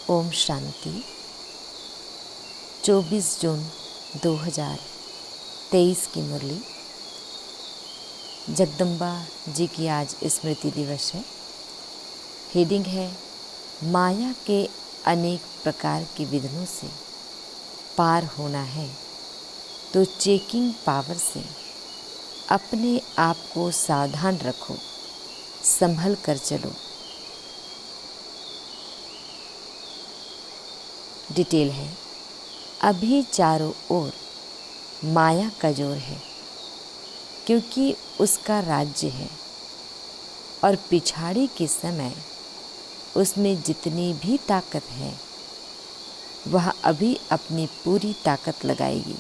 ओम शांति। 24 जून 2023 की मुरली। जगदम्बा जी की आज स्मृति दिवस है। हेडिंग है माया के अनेक प्रकार के विघ्नों से पार होना है तो चेकिंग पावर से अपने आप को सावधान रखो, संभल कर चलो। डिटेल है, अभी चारों ओर माया का जोर है क्योंकि उसका राज्य है और पिछाड़ी के समय उसमें जितनी भी ताकत है वह अभी अपनी पूरी ताकत लगाएगी।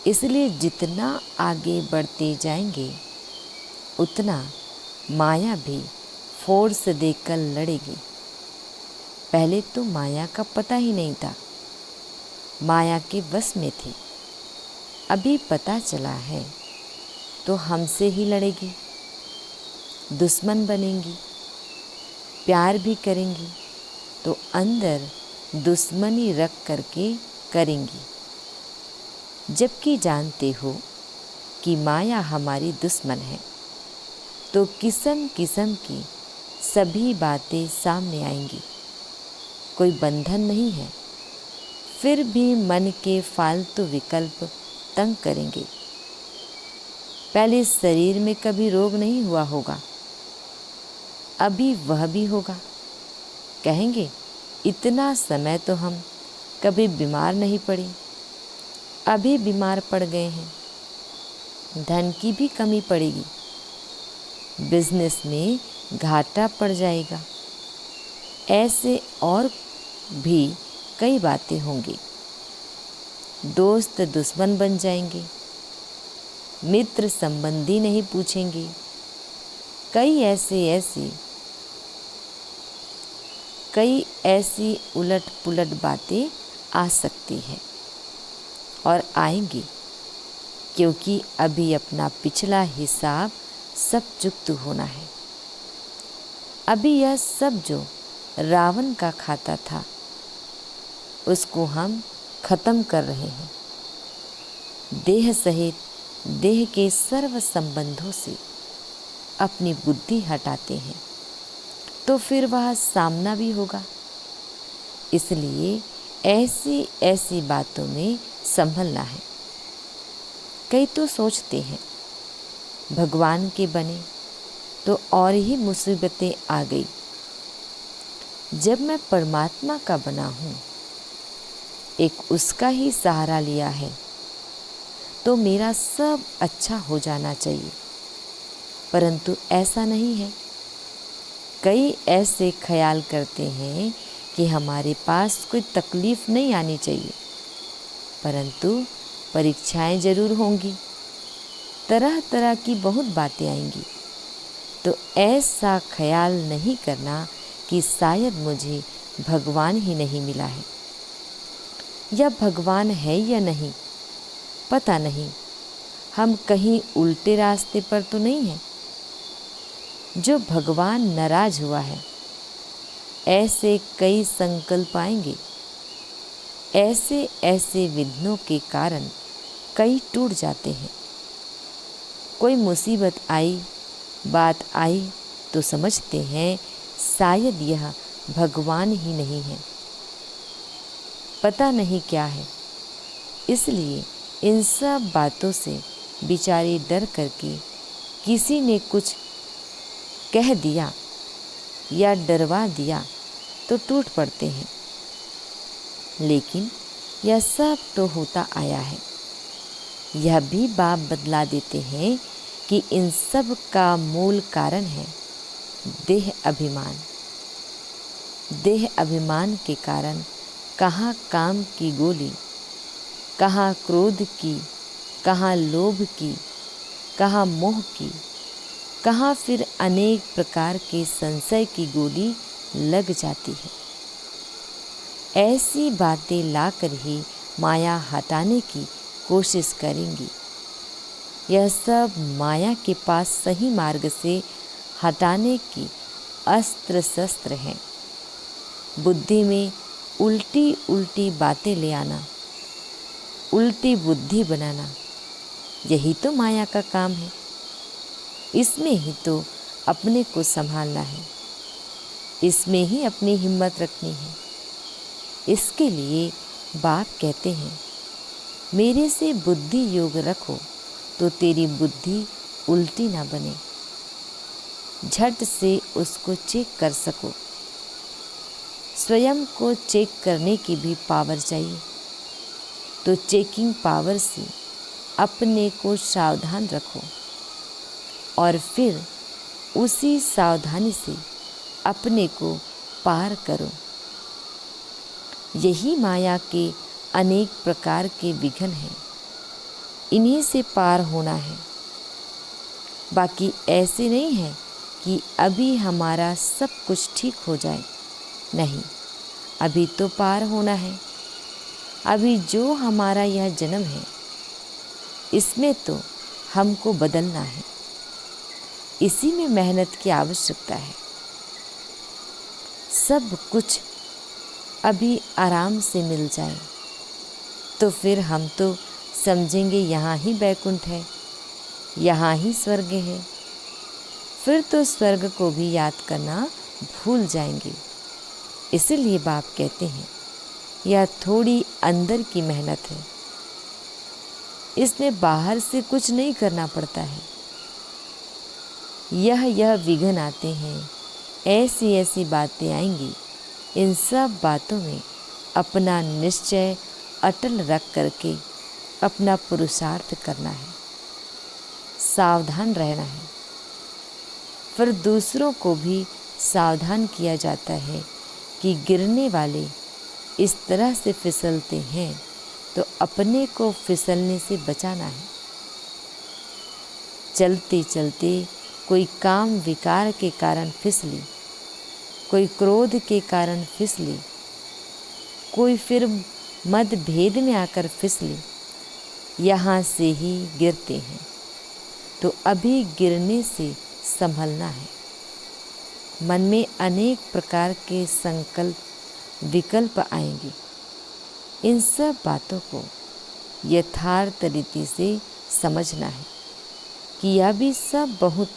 इसलिए जितना आगे बढ़ते जाएंगे उतना माया भी फोर्स देकर लड़ेगी। पहले तो माया का पता ही नहीं था, माया के वश में थे। अभी पता चला है तो हमसे ही लड़ेगी, दुश्मन बनेंगी। प्यार भी करेंगी तो अंदर दुश्मनी रख करके करेंगी, जबकि जानते हो कि माया हमारी दुश्मन है। तो किस्म किस्म की सभी बातें सामने आएंगी। कोई बंधन नहीं है, फिर भी मन के फालतू विकल्प तंग करेंगे। पहले शरीर में कभी रोग नहीं हुआ होगा, अभी वह भी होगा। कहेंगे इतना समय तो हम कभी बीमार नहीं पड़े, अभी बीमार पड़ गए हैं। धन की भी कमी पड़ेगी, बिजनेस में घाटा पड़ जाएगा। ऐसे और भी कई बातें होंगी। दोस्त दुश्मन बन जाएंगे, मित्र संबंधी नहीं पूछेंगे। कई ऐसी उलट पुलट बातें आ सकती हैं और आएंगी, क्योंकि अभी अपना पिछला हिसाब सब चुकता होना है। अभी यह सब जो रावण का खाता था उसको हम खत्म कर रहे हैं। देह सहित देह के सर्व संबंधों से अपनी बुद्धि हटाते हैं तो फिर वह सामना भी होगा। इसलिए ऐसी बातों में संभलना है। कई तो सोचते हैं भगवान के बने तो और ही मुसीबतें आ गई। जब मैं परमात्मा का बना हूँ, एक उसका ही सहारा लिया है, तो मेरा सब अच्छा हो जाना चाहिए। परंतु ऐसा नहीं है। कई ऐसे ख्याल करते हैं कि हमारे पास कोई तकलीफ नहीं आनी चाहिए, परंतु परीक्षाएं जरूर होंगी, तरह तरह की बहुत बातें आएंगी। तो ऐसा ख्याल नहीं करना कि शायद मुझे भगवान ही नहीं मिला है, या भगवान है या नहीं पता नहीं, हम कहीं उल्टे रास्ते पर तो नहीं हैं। जो भगवान नाराज हुआ है, ऐसे कई संकल्प आएंगे। ऐसे विघ्नों के कारण कई टूट जाते हैं। कोई मुसीबत आई, बात आई तो समझते हैं शायद यह भगवान ही नहीं है, पता नहीं क्या है। इसलिए इन सब बातों से बेचारे डर करके किसी ने कुछ कह दिया या डरवा दिया तो टूट पड़ते हैं। लेकिन यह सब तो होता आया है। यह भी बाप बतला देते हैं कि इन सब का मूल कारण है देह अभिमान। देह अभिमान के कारण कहाँ काम की गोली, कहाँ क्रोध की, कहाँ लोभ की, कहाँ मोह की, कहाँ फिर अनेक प्रकार के संशय की गोली लग जाती है। ऐसी बातें लाकर ही माया हटाने की कोशिश करेंगी। यह सब माया के पास सही मार्ग से हटाने की अस्त्र शस्त्र हैं। बुद्धि में उल्टी उल्टी बातें ले आना, उल्टी बुद्धि बनाना, यही तो माया का काम है। इसमें ही तो अपने को संभालना है, इसमें ही अपनी हिम्मत रखनी है। इसके लिए बाप कहते हैं, मेरे से बुद्धि योग रखो तो तेरी बुद्धि उल्टी ना बने, झट से उसको चेक कर सको। स्वयं को चेक करने की भी पावर चाहिए, तो चेकिंग पावर से अपने को सावधान रखो और फिर उसी सावधानी से अपने को पार करो। यही माया के अनेक प्रकार के विघ्न हैं, इन्हीं से पार होना है। बाकी ऐसे नहीं है कि अभी हमारा सब कुछ ठीक हो जाए, नहीं, अभी तो पार होना है। अभी जो हमारा यह जन्म है, इसमें तो हमको बदलना है, इसी में मेहनत की आवश्यकता है। सब कुछ अभी आराम से मिल जाए तो फिर हम तो समझेंगे यहाँ ही बैकुंठ है, यहाँ ही स्वर्ग है। फिर तो स्वर्ग को भी याद करना भूल जाएंगे। इसीलिए बाप कहते हैं, यह थोड़ी अंदर की मेहनत है, इसमें बाहर से कुछ नहीं करना पड़ता है। यह विघ्न आते हैं, ऐसी ऐसी बातें आएंगी, इन सब बातों में अपना निश्चय अटल रख करके अपना पुरुषार्थ करना है, सावधान रहना है। फिर दूसरों को भी सावधान किया जाता है कि गिरने वाले इस तरह से फिसलते हैं, तो अपने को फिसलने से बचाना है। चलते चलते कोई काम विकार के कारण फिसली, कोई क्रोध के कारण फिसली, कोई फिर मतभेद में आकर फिसली, यहाँ से ही गिरते हैं। तो अभी गिरने से संभलना है। मन में अनेक प्रकार के संकल्प विकल्प आएंगे। इन सब बातों को यथार्थ रीति से समझना है कि यह भी सब बहुत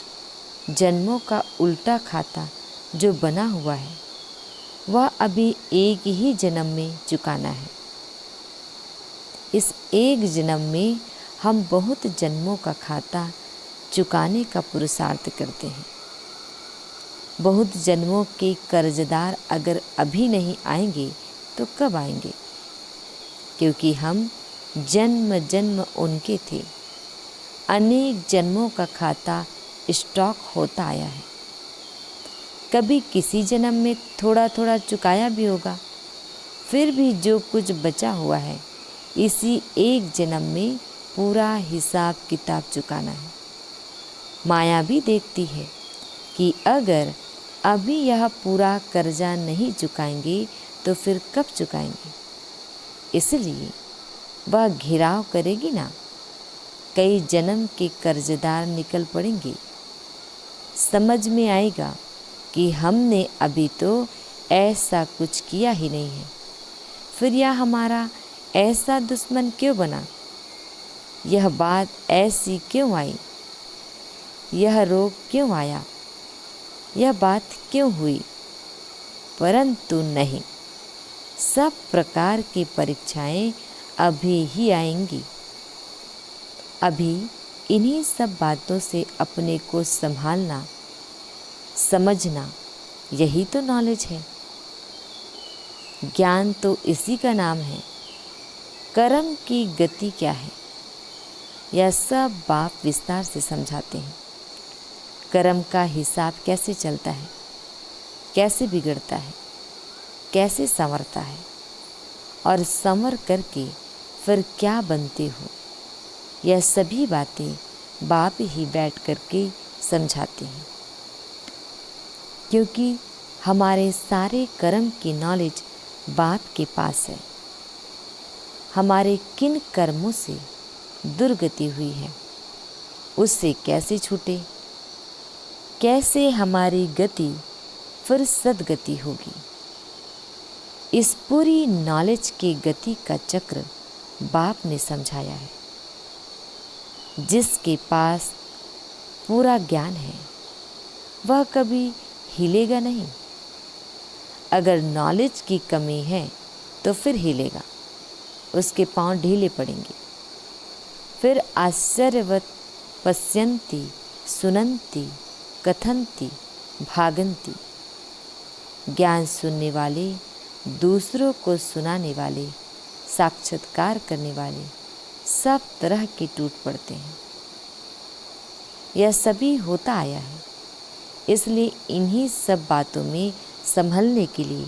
जन्मों का उल्टा खाता जो बना हुआ है, वह अभी एक ही जन्म में चुकाना है। इस एक जन्म में हम बहुत जन्मों का खाता चुकाने का पुरुषार्थ करते हैं। बहुत जन्मों के कर्जदार अगर अभी नहीं आएंगे तो कब आएंगे? क्योंकि हम जन्म जन्म उनके थे। अनेक जन्मों का खाता स्टॉक होता आया है। कभी किसी जन्म में थोड़ा थोड़ा चुकाया भी होगा, फिर भी जो कुछ बचा हुआ है इसी एक जन्म में पूरा हिसाब किताब चुकाना है। माया भी देखती है कि अगर अभी यह पूरा कर्जा नहीं चुकाएंगे तो फिर कब चुकाएंगे। इसलिए वह घिराव करेगी ना, कई जन्म के कर्जदार निकल पड़ेंगे। समझ में आएगा कि हमने अभी तो ऐसा कुछ किया ही नहीं है, फिर यह हमारा ऐसा दुश्मन क्यों बना, यह बात ऐसी क्यों आई, यह रोग क्यों आया, यह बात क्यों हुई। परंतु नहीं, सब प्रकार की परीक्षाएं अभी ही आएंगी। अभी इन्हीं सब बातों से अपने को संभालना, समझना, यही तो नॉलेज है। ज्ञान तो इसी का नाम है। कर्म की गति क्या है, यह सब बाप विस्तार से समझाते हैं। कर्म का हिसाब कैसे चलता है, कैसे बिगड़ता है, कैसे संवरता है, और संवर करके फिर क्या बनते हो, यह सभी बातें बाप ही बैठ करके समझाते हैं। क्योंकि हमारे सारे कर्म की नॉलेज बाप के पास है। हमारे किन कर्मों से दुर्गति हुई है, उससे कैसे छूटे, कैसे हमारी गति फिर सद्गति होगी, इस पूरी नॉलेज की गति का चक्र बाप ने समझाया है। जिसके पास पूरा ज्ञान है वह कभी हिलेगा नहीं। अगर नॉलेज की कमी है तो फिर हिलेगा, उसके पांव ढीले पड़ेंगे। फिर आश्चर्यवत पश्यन्ति सुनन्ति कथन्ति भागन्ति। ज्ञान सुनने वाले, दूसरों को सुनाने वाले, साक्षात्कार करने वाले सब तरह के टूट पड़ते हैं। यह सभी होता आया है, इसलिए इन्हीं सब बातों में संभलने के लिए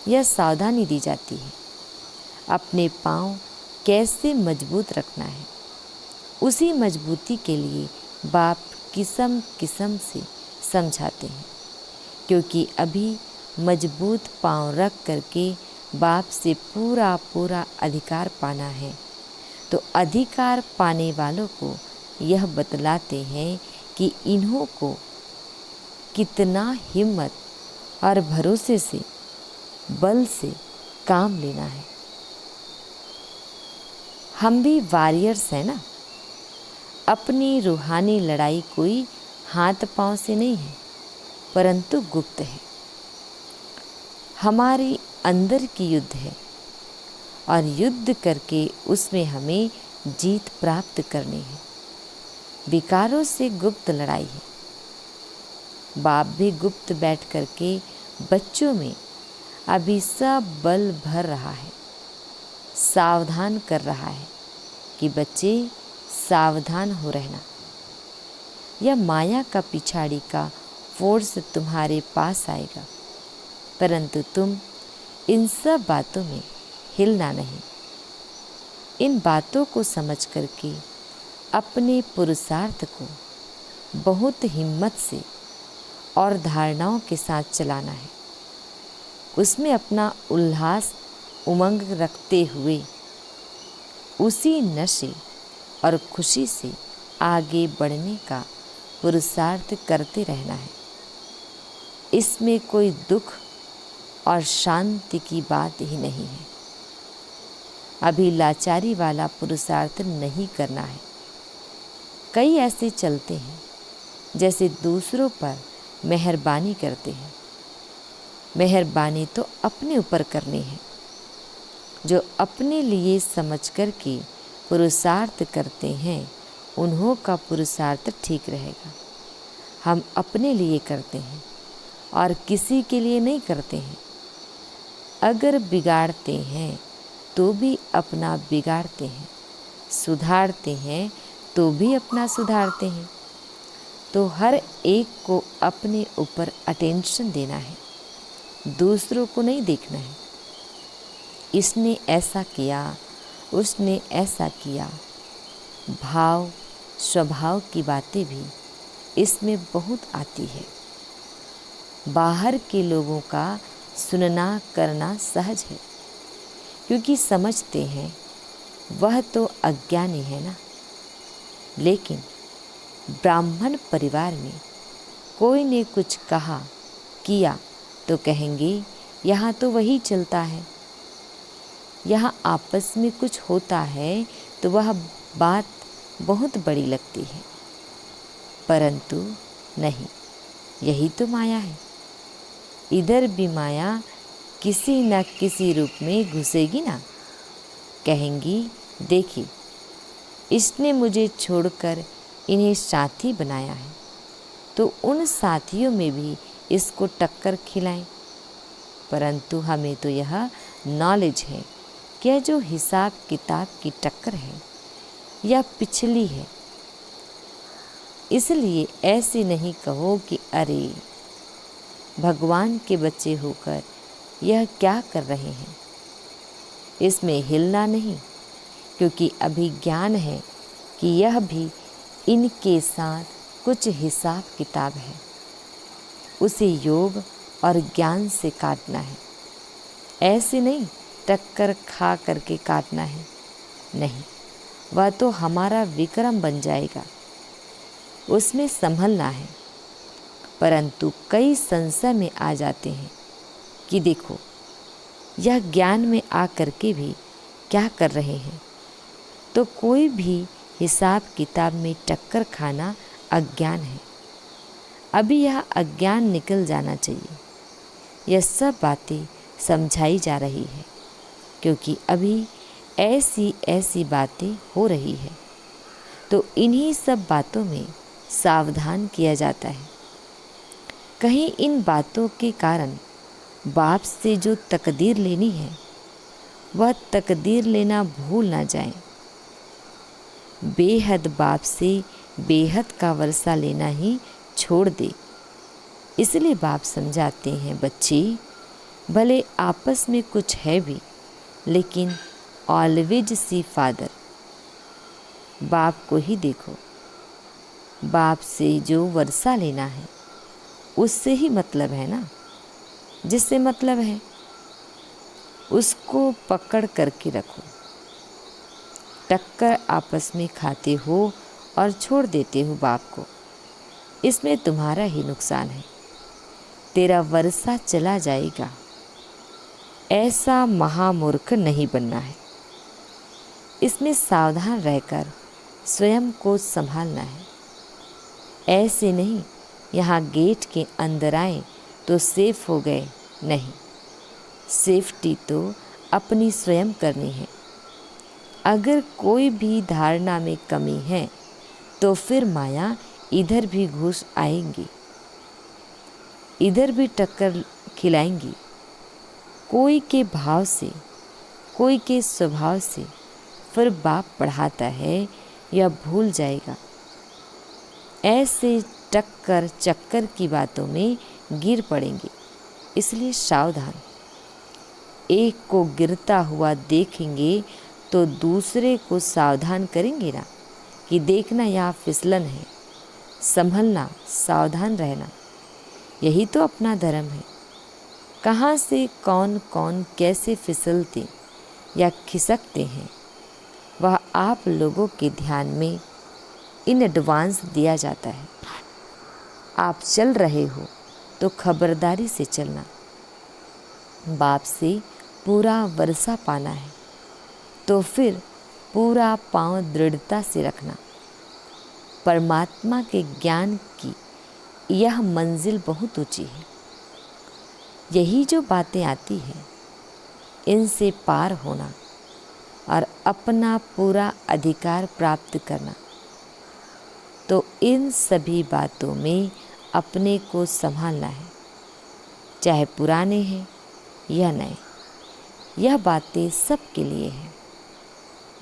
यह सावधानी दी जाती है। अपने पांव कैसे मजबूत रखना है, उसी मजबूती के लिए बाप किस्म किस्म से समझाते हैं। क्योंकि अभी मजबूत पांव रख करके बाप से पूरा पूरा अधिकार पाना है, तो अधिकार पाने वालों को यह बतलाते हैं कि इन्हों को कितना हिम्मत और भरोसे से, बल से काम लेना है। हम भी वॉरियर्स हैं ना। अपनी रूहानी लड़ाई कोई हाथ पांव से नहीं है, परंतु गुप्त है। हमारी अंदर की युद्ध है और युद्ध करके उसमें हमें जीत प्राप्त करनी है। विकारों से गुप्त लड़ाई है। बाप भी गुप्त बैठ करके बच्चों में अभी सब बल भर रहा है, सावधान कर रहा है कि बच्चे सावधान हो रहना। यह माया का पिछाड़ी का फोर्स तुम्हारे पास आएगा, परंतु तुम इन सब बातों में हिलना नहीं। इन बातों को समझ करके अपने पुरुषार्थ को बहुत हिम्मत से और धारणाओं के साथ चलाना है। उसमें अपना उल्लास उमंग रखते हुए उसी नशे और खुशी से आगे बढ़ने का पुरुषार्थ करते रहना है। इसमें कोई दुख और शांति की बात ही नहीं है। अभी लाचारी वाला पुरुषार्थ नहीं करना है। कई ऐसे चलते हैं जैसे दूसरों पर मेहरबानी करते हैं। मेहरबानी तो अपने ऊपर करनी है। जो अपने लिए समझ कर के पुरुषार्थ करते हैं, उन्हों का पुरुषार्थ ठीक रहेगा। हम अपने लिए करते हैं और किसी के लिए नहीं करते हैं। अगर बिगाड़ते हैं तो भी अपना बिगाड़ते हैं, सुधारते हैं तो भी अपना सुधारते हैं। तो हर एक को अपने ऊपर अटेंशन देना है, दूसरों को नहीं देखना है। इसने ऐसा किया, उसने ऐसा किया। भाव स्वभाव की बातें भी इसमें बहुत आती है। बाहर के लोगों का सुनना करना सहज है, क्योंकि समझते हैं वह तो अज्ञानी है ना। लेकिन ब्राह्मण परिवार में कोई ने कुछ कहा किया तो कहेंगे यहाँ तो वही चलता है। यहाँ आपस में कुछ होता है तो वह बात बहुत बड़ी लगती है, परंतु नहीं, यही तो माया है। इधर भी माया किसी न किसी रूप में घुसेगी ना। कहेंगी देखिए, इसने मुझे छोड़कर इन्हें साथी बनाया है, तो उन साथियों में भी इसको टक्कर खिलाएं। परंतु हमें तो यह नॉलेज है कि यह जो हिसाब किताब की टक्कर है यह पिछली है। इसलिए ऐसे नहीं कहो कि अरे भगवान के बच्चे होकर यह क्या कर रहे हैं। इसमें हिलना नहीं, क्योंकि अभी ज्ञान है कि यह भी इनके साथ कुछ हिसाब किताब है। उसे योग और ज्ञान से काटना है। ऐसे नहीं टक्कर खा करके काटना है, नहीं, वह तो हमारा विक्रम बन जाएगा। उसमें संभलना है। परंतु कई संशय में आ जाते हैं कि देखो यह ज्ञान में आ करके भी क्या कर रहे हैं? तो कोई भी हिसाब किताब में टक्कर खाना अज्ञान है। अभी यह अज्ञान निकल जाना चाहिए। यह सब बातें समझाई जा रही है क्योंकि अभी ऐसी ऐसी बातें हो रही है, तो इन्हीं सब बातों में सावधान किया जाता है। कहीं इन बातों के कारण बाप से जो तकदीर लेनी है वह तकदीर लेना भूल ना जाए। बेहद बाप से बेहद का वर्षा लेना ही छोड़ दे। इसलिए बाप समझाते हैं, बच्चे भले आपस में कुछ है भी, लेकिन ऑलवेज सी फादर, बाप को ही देखो। बाप से जो वर्षा लेना है उससे ही मतलब है ना। जिससे मतलब है उसको पकड़ करके रखो। टक्कर आपस में खाते हो और छोड़ देते हो बाप को, इसमें तुम्हारा ही नुकसान है। तेरा वर्षा चला जाएगा। ऐसा महामूर्ख नहीं बनना है। इसमें सावधान रहकर स्वयं को संभालना है। ऐसे नहीं यहाँ गेट के अंदर आए तो सेफ हो गए, नहीं। सेफ्टी तो अपनी स्वयं करनी है। अगर कोई भी धारणा में कमी है तो फिर माया इधर भी घुस आएंगी, इधर भी टक्कर खिलाएंगी। कोई के भाव से, कोई के स्वभाव से फिर बाप पढ़ाता है या भूल जाएगा। ऐसे टक्कर चक्कर की बातों में गिर पड़ेंगे। इसलिए सावधान। एक को गिरता हुआ देखेंगे तो दूसरे को सावधान करेंगे ना कि देखना यहाँ फिसलन है, संभलना, सावधान रहना। यही तो अपना धर्म है। कहाँ से कौन कौन कैसे फिसलते या खिसकते हैं वह आप लोगों के ध्यान में इन एडवांस दिया जाता है। आप चल रहे हो तो खबरदारी से चलना। बाप से पूरा वर्षा पाना है तो फिर पूरा पांव दृढ़ता से रखना। परमात्मा के ज्ञान की यह मंजिल बहुत ऊंची है। यही जो बातें आती हैं इनसे पार होना और अपना पूरा अधिकार प्राप्त करना। तो इन सभी बातों में अपने को संभालना है, चाहे पुराने हैं या नए। यह बातें सबके लिए हैं।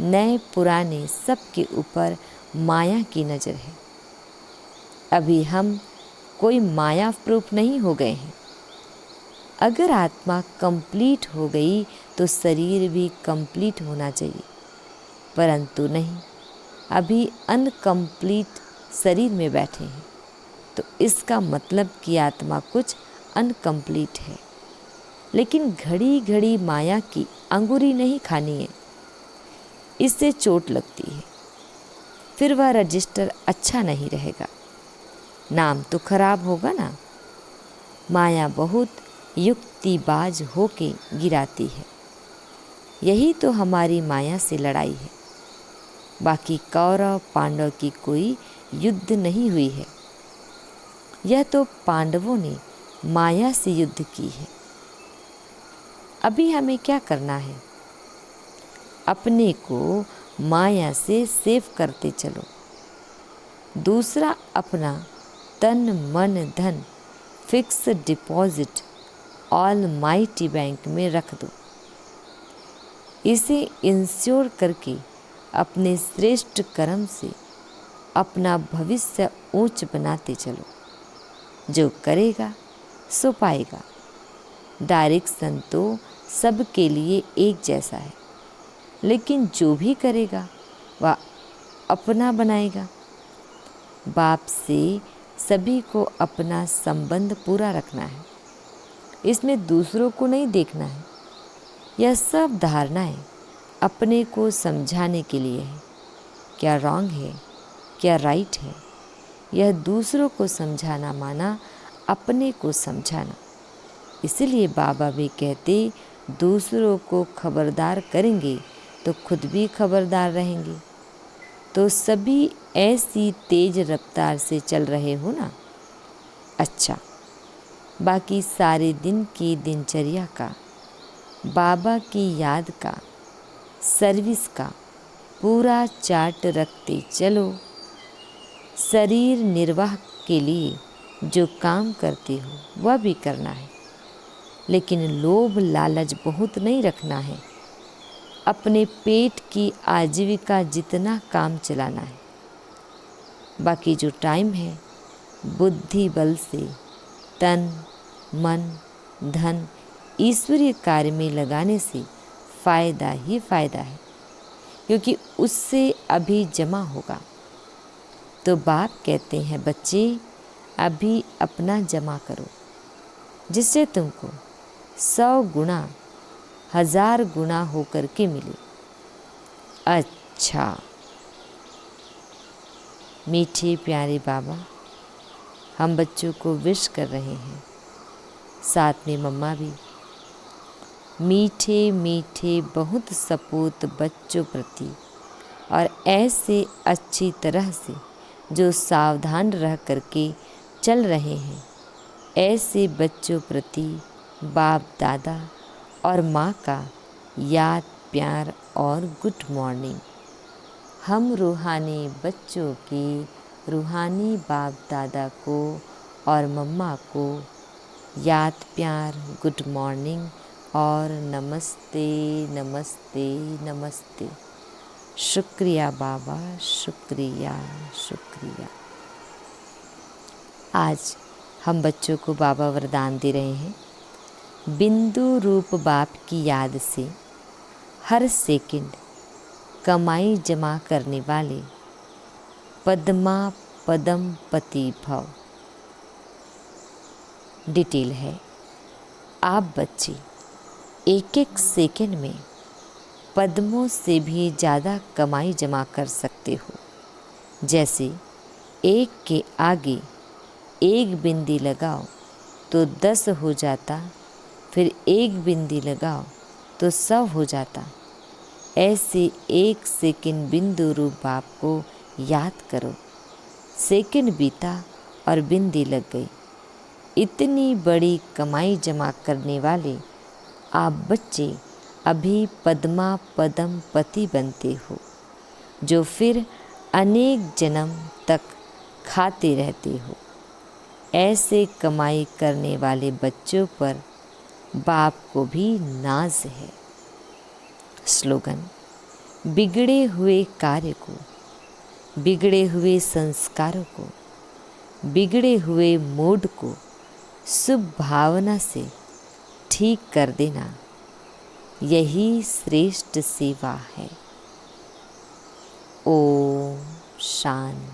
नए पुराने सबके ऊपर माया की नज़र है। अभी हम कोई माया प्रूफ नहीं हो गए हैं। अगर आत्मा कंप्लीट हो गई तो शरीर भी कंप्लीट होना चाहिए, परंतु नहीं, अभी अनकम्प्लीट शरीर में बैठे हैं। तो इसका मतलब कि आत्मा कुछ अनकम्प्लीट है। लेकिन घड़ी घड़ी माया की अंगूरी नहीं खानी है, इससे चोट लगती है। फिर वह रजिस्टर अच्छा नहीं रहेगा, नाम तो खराब होगा ना। माया बहुत युक्तिबाज होके गिराती है। यही तो हमारी माया से लड़ाई है। बाकी कौरव पांडव की कोई युद्ध नहीं हुई है। यह तो पांडवों ने माया से युद्ध की है। अभी हमें क्या करना है? अपने को माया से सेव करते चलो। दूसरा अपना तन मन धन फिक्स डिपॉजिट ऑलमाइटी बैंक में रख दो। इसे इंश्योर करके अपने श्रेष्ठ कर्म से अपना भविष्य ऊंच बनाते चलो। जो करेगा सो पाएगा। डायरेक्शन तो सबके लिए एक जैसा है, लेकिन जो भी करेगा वह अपना बनाएगा। बाप से सभी को अपना संबंध पूरा रखना है। इसमें दूसरों को नहीं देखना है। यह सब धारणाएं अपने को समझाने के लिए है। क्या रॉन्ग है, क्या राइट है, यह दूसरों को समझाना माना अपने को समझाना। इसलिए बाबा भी कहते, दूसरों को खबरदार करेंगे तो खुद भी खबरदार रहेंगे। तो सभी ऐसी तेज रफ्तार से चल रहे हो ना। अच्छा, बाकी सारे दिन की दिनचर्या का, बाबा की याद का, सर्विस का पूरा चार्ट रखते चलो। शरीर निर्वाह के लिए जो काम करते हो वह भी करना है, लेकिन लोभ लालच बहुत नहीं रखना है। अपने पेट की आजीविका जितना काम चलाना है। बाकी जो टाइम है बुद्धि बल से तन मन धन ईश्वरीय कार्य में लगाने से फ़ायदा ही फ़ायदा है, क्योंकि उससे अभी जमा होगा। तो बाप कहते हैं बच्चे अभी अपना जमा करो, जिससे तुमको 100 गुना 1000 गुना होकर के मिले। अच्छा, मीठे प्यारे बाबा हम बच्चों को विश कर रहे हैं, साथ में मम्मा भी। मीठे मीठे बहुत सपूत बच्चों प्रति, और ऐसे अच्छी तरह से जो सावधान रह करके चल रहे हैं, ऐसे बच्चों प्रति बाप दादा और माँ का याद प्यार और गुड मॉर्निंग। हम रूहानी बच्चों के रूहानी बाप दादा को और मम्मा को याद प्यार गुड मॉर्निंग और नमस्ते नमस्ते नमस्ते। शुक्रिया बाबा, शुक्रिया शुक्रिया। आज हम बच्चों को बाबा वरदान दे रहे हैं, बिंदु रूप बाप की याद से हर सेकंड कमाई जमा करने वाले पद्मा पदम पति भव। डिटेल है, आप बच्चे एक एक सेकंड में पद्मों से भी ज़्यादा कमाई जमा कर सकते हो। जैसे एक के आगे एक बिंदी लगाओ तो 10 हो जाता, फिर एक बिंदी लगाओ तो 100 हो जाता। ऐसे एक सेकंड बिंदु रूप बाप को याद करो। सेकंड बीता और बिंदी लग गई। इतनी बड़ी कमाई जमा करने वाले आप बच्चे अभी पद्मा पदम पति बनते हो, जो फिर अनेक जन्म तक खाते रहते हो। ऐसे कमाई करने वाले बच्चों पर बाप को भी नाज है। स्लोगन, बिगड़े हुए कार्य को, बिगड़े हुए संस्कारों को, बिगड़े हुए मूड को शुभ भावना से ठीक कर देना, यही श्रेष्ठ सेवा है। ओम शांति।